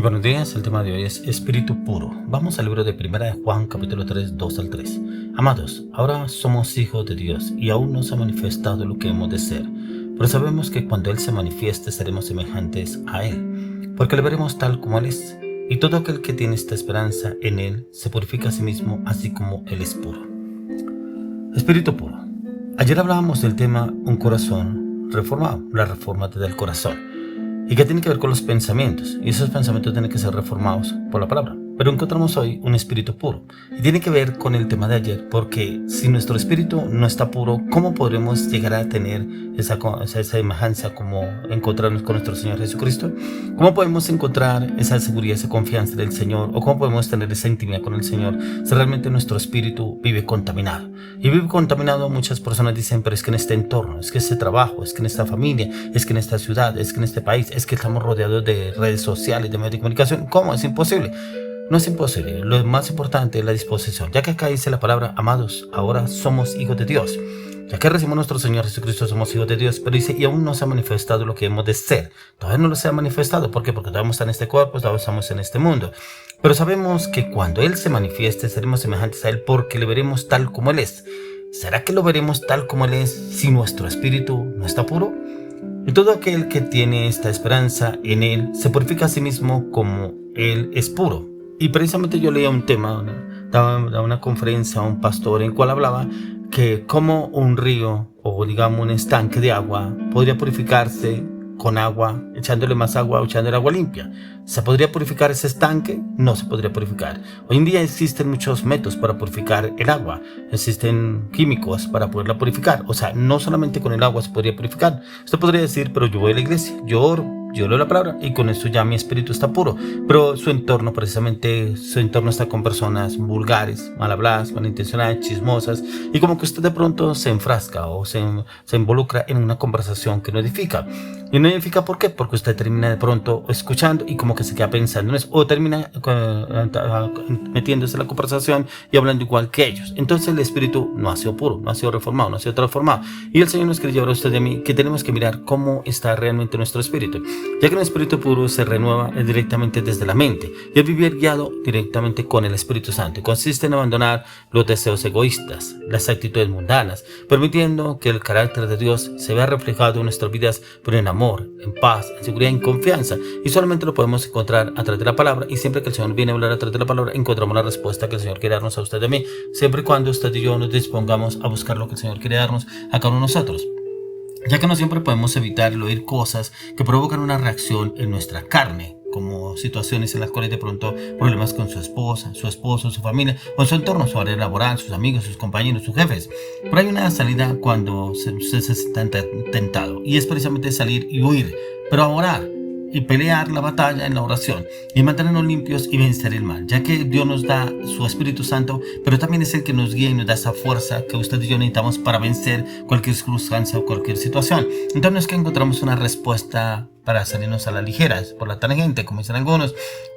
buenos días, el tema de hoy es Espíritu Puro. Vamos al libro de Primera de Juan, capítulo 3, 2 al 3. Amados, ahora somos hijos de Dios y aún no se ha manifestado lo que hemos de ser. Pero sabemos que cuando Él se manifieste seremos semejantes a Él, porque le veremos tal como Él es. Y todo aquel que tiene esta esperanza en Él se purifica a sí mismo, así como Él es puro. Espíritu Puro. Ayer hablábamos del tema un corazón reformado, la reforma del corazón. Y que tiene que ver con los pensamientos, y esos pensamientos tienen que ser reformados por la palabra. Pero encontramos hoy un espíritu puro, y tiene que ver con el tema de ayer, porque si nuestro espíritu no está puro, ¿cómo podremos llegar a tener esa semejanza como encontrarnos con nuestro Señor Jesucristo? ¿Cómo podemos encontrar esa seguridad, esa confianza del Señor? ¿O cómo podemos tener esa intimidad con el Señor si realmente nuestro espíritu vive contaminado? Y vive contaminado, muchas personas dicen, pero es que en este entorno, es que este trabajo, es que en esta familia, es que en esta ciudad, es que en este país, es que estamos rodeados de redes sociales, de medios de comunicación. ¿Cómo? Es imposible. No es imposible, lo más importante es la disposición, ya que acá dice la palabra, amados, ahora somos hijos de Dios. Ya que recibimos nuestro Señor Jesucristo, somos hijos de Dios, pero dice, y aún no se ha manifestado lo que hemos de ser. Todavía no lo se ha manifestado, ¿por qué? Porque todavía estamos en este cuerpo, todavía estamos en este mundo. Pero sabemos que cuando Él se manifieste, seremos semejantes a Él porque le veremos tal como Él es. ¿Será que lo veremos tal como Él es si nuestro espíritu no está puro? Y todo aquel que tiene esta esperanza en Él se purifica a sí mismo como Él es puro. Y precisamente yo leía un tema, daba una conferencia a un pastor en cual hablaba que como un río o digamos un estanque de agua podría purificarse con agua, echándole más agua o echándole agua limpia. ¿Se podría purificar ese estanque? No se podría purificar. Hoy en día existen muchos métodos para purificar el agua. Existen químicos para poderla purificar. O sea, no solamente con el agua se podría purificar. Usted podría decir, pero yo voy a la iglesia, yo oro, yo leo la palabra y con eso ya mi espíritu está puro. Pero su entorno, precisamente, su entorno está con personas vulgares, mal habladas, malintencionadas, chismosas. Y como que usted de pronto se enfrasca o se involucra en una conversación que no edifica. Y no edifica, ¿por qué? Porque usted termina de pronto escuchando y como que se queda pensando en eso. O termina metiéndose en la conversación y hablando igual que ellos. Entonces el espíritu no ha sido puro, no ha sido reformado, no ha sido transformado. Y el Señor nos quiere llevar a usted y a mí que tenemos que mirar cómo está realmente nuestro espíritu. Ya que el espíritu puro se renueva directamente desde la mente y el vivir guiado directamente con el Espíritu Santo. Consiste en abandonar los deseos egoístas, las actitudes mundanas, permitiendo que el carácter de Dios se vea reflejado en nuestras vidas, pero en amor, en paz, en seguridad, en confianza. Y solamente lo podemos encontrar a través de la palabra, y siempre que el Señor viene a hablar a través de la palabra, encontramos la respuesta que el Señor quiere darnos a usted y a mí, siempre y cuando usted y yo nos dispongamos a buscar lo que el Señor quiere darnos a cada uno de nosotros. Ya que no siempre podemos evitar el oír cosas que provocan una reacción en nuestra carne, como situaciones en las cuales de pronto problemas con su esposa, su esposo, su familia, o en su entorno, su área laboral, sus amigos, sus compañeros, sus jefes. Pero hay una salida cuando usted se está tentado, y es precisamente salir y huir, pero a orar y pelear la batalla en la oración y mantenernos limpios y vencer el mal, ya que Dios nos da su Espíritu Santo, pero también es el que nos guía y nos da esa fuerza que usted y yo necesitamos para vencer cualquier circunstancia o cualquier situación. Entonces no es que encontramos una respuesta para salirnos a la ligera, por la tangente, como dicen algunos,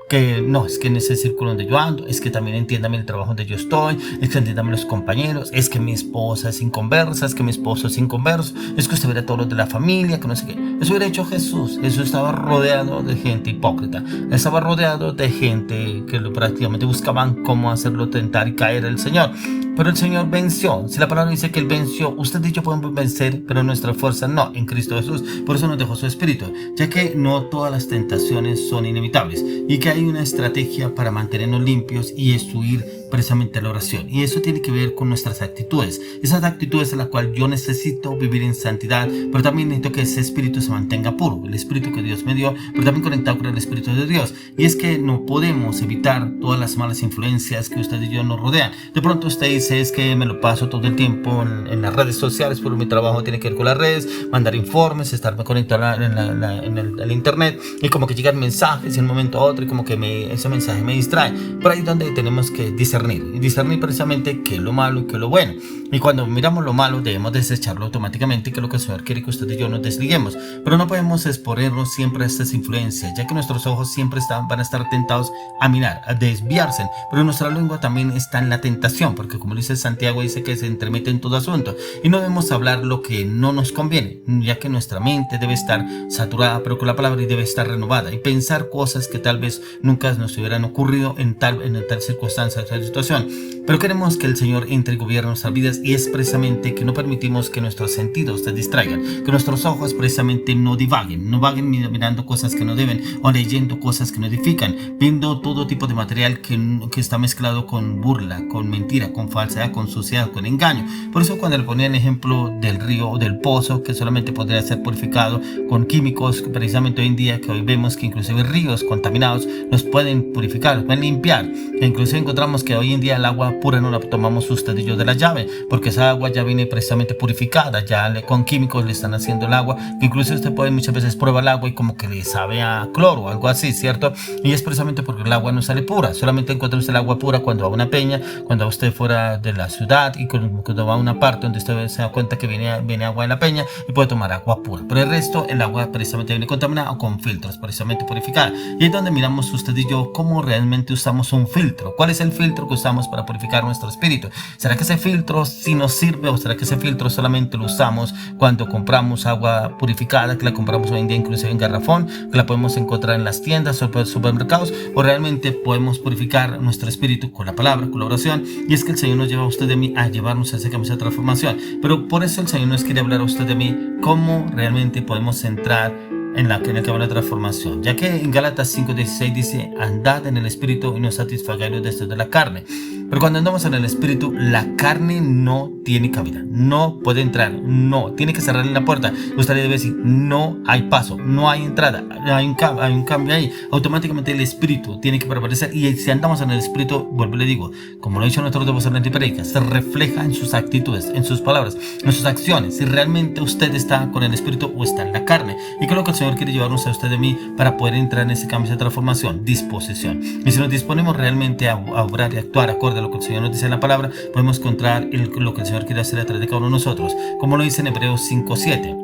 que no, es que en ese círculo donde yo ando, es que también entiéndame el trabajo donde yo estoy, es que entiéndame los compañeros, es que mi esposa es inconversa, es que mi esposo es inconverso, es que usted verá a todos los de la familia, que no sé qué. Eso hubiera hecho Jesús. Jesús estaba rodeado de gente hipócrita, estaba rodeado de gente que prácticamente buscaban cómo hacerlo tentar y caer al Señor. Pero el Señor venció. Si la palabra dice que Él venció, usted y yo podemos vencer, pero nuestra fuerza no, en Cristo Jesús. Por eso nos dejó su Espíritu, ya que no todas las tentaciones son inevitables y que hay una estrategia para mantenernos limpios y huir precisamente la oración. Y eso tiene que ver con nuestras actitudes. Esas actitudes en las cuales yo necesito vivir en santidad, pero también necesito que ese espíritu se mantenga puro, el espíritu que Dios me dio, pero también conectado con el Espíritu de Dios. Y es que no podemos evitar todas las malas influencias que usted y yo nos rodean. De pronto usted dice, es que me lo paso todo el tiempo en las redes sociales, por mi trabajo tiene que ver con las redes, mandar informes, estarme conectado en el internet, y como que llegan mensajes de un momento a otro y como que ese mensaje me distrae. Por ahí donde tenemos que discernir discernir. Y discernir precisamente qué es lo malo y qué es lo bueno. Y cuando miramos lo malo, debemos desecharlo automáticamente, que es lo que el Señor quiere que usted y yo nos desliguemos. Pero no podemos exponernos siempre a estas influencias, ya que nuestros ojos siempre van a estar tentados a mirar, a desviarse. Pero nuestra lengua también está en la tentación, porque como dice Santiago, dice que se entremete en todo asunto. Y no debemos hablar lo que no nos conviene, ya que nuestra mente debe estar saturada, pero con la palabra, y debe estar renovada. Y pensar cosas que tal vez nunca nos hubieran ocurrido en tal circunstancia, en tal situación. Pero queremos que el Señor entre y gobierne nuestras vidas, y es precisamente que no permitimos que nuestros sentidos se distraigan, que nuestros ojos precisamente no divaguen mirando cosas que no deben, o leyendo cosas que no edifican, viendo todo tipo de material que está mezclado con burla, con mentira, con falsedad, con suciedad, con engaño. Por eso cuando le ponían ejemplo del río o del pozo, que solamente podría ser purificado con químicos, precisamente hoy en día que hoy vemos que inclusive ríos contaminados nos pueden purificar, nos pueden limpiar, e inclusive encontramos que hoy en día el agua pura no la tomamos usted y yo de la llave, porque esa agua ya viene precisamente purificada, con químicos le están haciendo el agua, que incluso usted puede muchas veces prueba el agua y como que le sabe a cloro o algo así, ¿cierto? Y es precisamente porque el agua no sale pura. Solamente encuentra usted el agua pura cuando va a una peña, cuando va usted fuera de la ciudad, y cuando va a una parte donde usted se da cuenta que viene agua de la peña y puede tomar agua pura. Pero el resto, el agua precisamente viene contaminada o con filtros, precisamente purificada. Y es donde miramos usted y yo cómo realmente usamos un filtro. ¿Cuál es el filtro que usamos para purificar nuestro espíritu? ¿Será que ese filtro sí nos sirve, o será que ese filtro solamente lo usamos cuando compramos agua purificada, que la compramos hoy en día inclusive en garrafón, que la podemos encontrar en las tiendas o supermercados? ¿O realmente podemos purificar nuestro espíritu con la palabra, con la oración? Y es que el Señor nos lleva a usted de mí a llevarnos a ese camino de transformación. Pero por eso el Señor nos quiere hablar a usted de mí cómo realmente podemos entrar en el camino de transformación, ya que en Gálatas 5:16 dice: andad en el espíritu y no satisfagáis los deseos de la carne. Pero cuando andamos en el espíritu, la carne no tiene cabida, no puede entrar, no, tiene que cerrarle la puerta. Usted debe decir: no hay paso, no hay entrada, hay un cambio ahí. Automáticamente el espíritu tiene que prevalecer, y si andamos en el espíritu, vuelvo y le digo, como lo he dicho en nuestro devocional predica, se refleja en sus actitudes, en sus palabras, en sus acciones, si realmente usted está con el espíritu o está en la carne. Y creo que el Señor quiere llevarnos a usted de mí para poder entrar en ese cambio de transformación, disposición. Y si nos disponemos realmente a obrar y actuar acorde a lo que el Señor nos dice en la palabra, podemos encontrar lo que el Señor quiere hacer a través de cada uno de nosotros, como lo dice en Hebreos 5:7.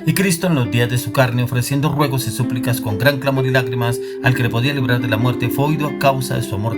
Y Cristo en los días de su carne, ofreciendo ruegos y súplicas con gran clamor y lágrimas al que le podía librar de la muerte, fue oído a causa de su amor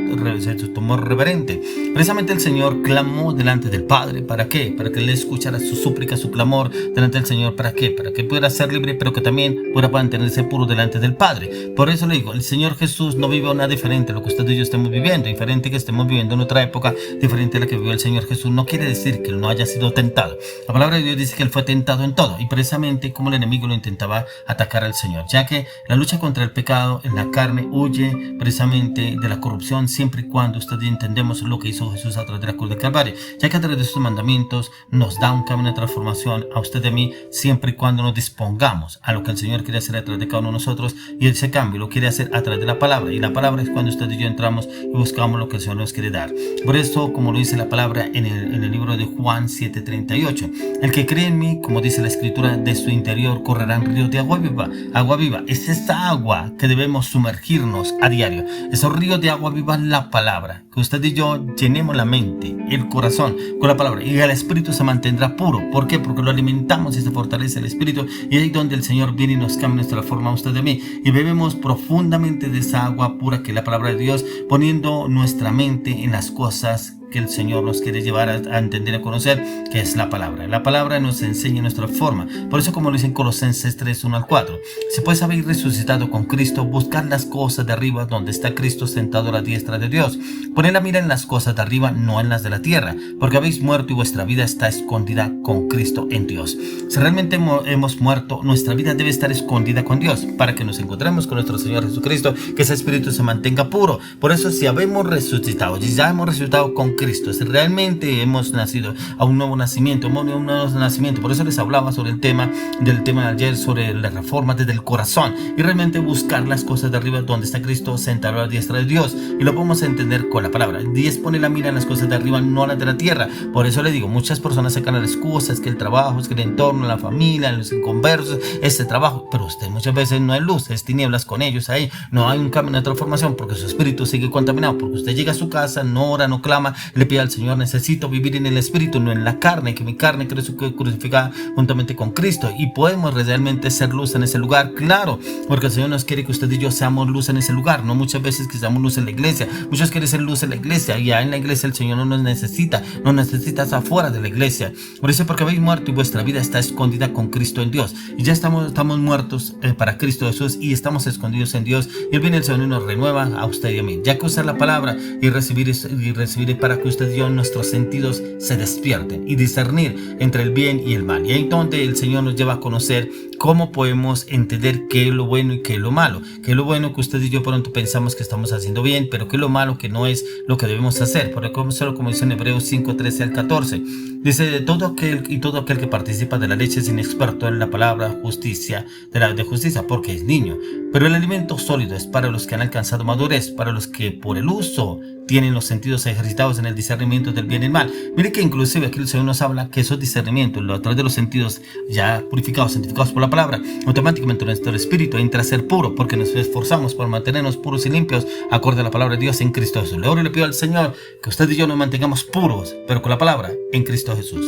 reverente. Precisamente el Señor clamó delante del Padre. ¿Para qué? Para que Él escuchara su súplica, su clamor delante del Señor. ¿Para qué? Para que pudiera ser libre, pero que también pudiera mantenerse puro delante del Padre. Por eso le digo, el Señor Jesús no vive nada diferente a lo que usted y yo estemos viviendo, diferente que estemos viviendo en otra época, diferente a la que vivió el Señor Jesús. No quiere decir que Él no haya sido tentado. La palabra de Dios dice que Él fue tentado en todo, y precisamente como el enemigo lo intentaba atacar al Señor, ya que la lucha contra el pecado en la carne huye precisamente de la corrupción, siempre y cuando usted y entendemos lo que hizo Jesús a través de la cruz de Calvario, ya que a través de sus mandamientos nos da un camino de transformación a usted y a mí, siempre y cuando nos dispongamos a lo que el Señor quiere hacer a través de cada uno de nosotros, y ese cambio lo quiere hacer a través de la palabra, y la palabra es cuando usted y yo entramos y buscamos lo que el Señor nos quiere dar. Por eso, como lo dice la palabra en el libro de Juan 7:38, el que cree en mí, como dice la escritura, de su interior correrán ríos de agua viva. Agua viva es esa agua que debemos sumergirnos a diario. Esos ríos de agua viva es la palabra. Que usted y yo llenemos la mente, el corazón con la palabra, y el espíritu se mantendrá puro. ¿Por qué? Porque lo alimentamos y se fortalece el espíritu, y ahí donde el Señor viene y nos cambia nuestra forma, usted de mí, y bebemos profundamente de esa agua pura que es la palabra de Dios, poniendo nuestra mente en las cosas que el Señor nos quiere llevar a entender, a conocer, que es la palabra. La palabra nos enseña nuestra forma. Por eso, como lo dicen Colosenses 3:1-4, si pues habéis resucitado con Cristo, buscad las cosas de arriba, donde está Cristo sentado a la diestra de Dios. Poned la mira en las cosas de arriba, no en las de la tierra, porque habéis muerto y vuestra vida está escondida con Cristo en Dios. Si realmente hemos muerto, nuestra vida debe estar escondida con Dios, para que nos encontremos con nuestro Señor Jesucristo, que ese espíritu se mantenga puro. Por eso, si habemos resucitado, si ya hemos resucitado con Cristo, si realmente hemos nacido a un nuevo nacimiento, por eso les hablaba sobre el tema de ayer, sobre la reforma desde el corazón, y realmente buscar las cosas de arriba donde está Cristo sentado a la diestra de Dios, y lo podemos entender con la palabra. Dios pone la mira en las cosas de arriba, no las de la tierra. Por eso le digo, muchas personas sacan las excusas, que el trabajo, es que el entorno, la familia, los inconversos, este trabajo, pero usted muchas veces no hay luz, es tinieblas con ellos ahí, no hay un cambio de transformación, porque su espíritu sigue contaminado, porque usted llega a su casa, no ora, no clama, le pide al Señor: necesito vivir en el espíritu, no en la carne, que mi carne creo crucificada juntamente con Cristo. Y podemos realmente ser luz en ese lugar, claro, porque el Señor nos quiere que usted y yo seamos luz en ese lugar, no muchas veces que seamos luz en la iglesia. Muchos quieren ser luz en la iglesia, y ya en la iglesia el Señor no nos necesita afuera de la iglesia. Por eso, porque habéis muerto y vuestra vida está escondida con Cristo en Dios, y ya estamos muertos para Cristo Jesús, y estamos escondidos en Dios, y Él viene el Señor y nos renueva a usted y a mí, ya que usar la palabra y recibir para que usted y yo, nuestros sentidos se despierten y discernir entre el bien y el mal. Y ahí donde el Señor nos lleva a conocer cómo podemos entender qué es lo bueno y qué es lo malo, qué es lo bueno que usted y yo pronto pensamos que estamos haciendo bien, pero qué es lo malo que no es lo que debemos hacer. Por ejemplo, como dice en Hebreos 5, 13 al 14, dice: todo aquel que participa de la leche es inexperto en la palabra justicia, de justicia, porque es niño. Pero el alimento sólido es para los que han alcanzado madurez, para los que por el uso tienen los sentidos ejercitados en el discernimiento del bien y el mal. Mire que inclusive aquí el Señor nos habla que esos discernimientos, a través de los sentidos ya purificados, santificados por la palabra, automáticamente nuestro espíritu entra a ser puro, porque nos esforzamos por mantenernos puros y limpios acorde a la palabra de Dios en Cristo Jesús. Le oro y le pido al Señor que usted y yo nos mantengamos puros, pero con la palabra en Cristo Jesús.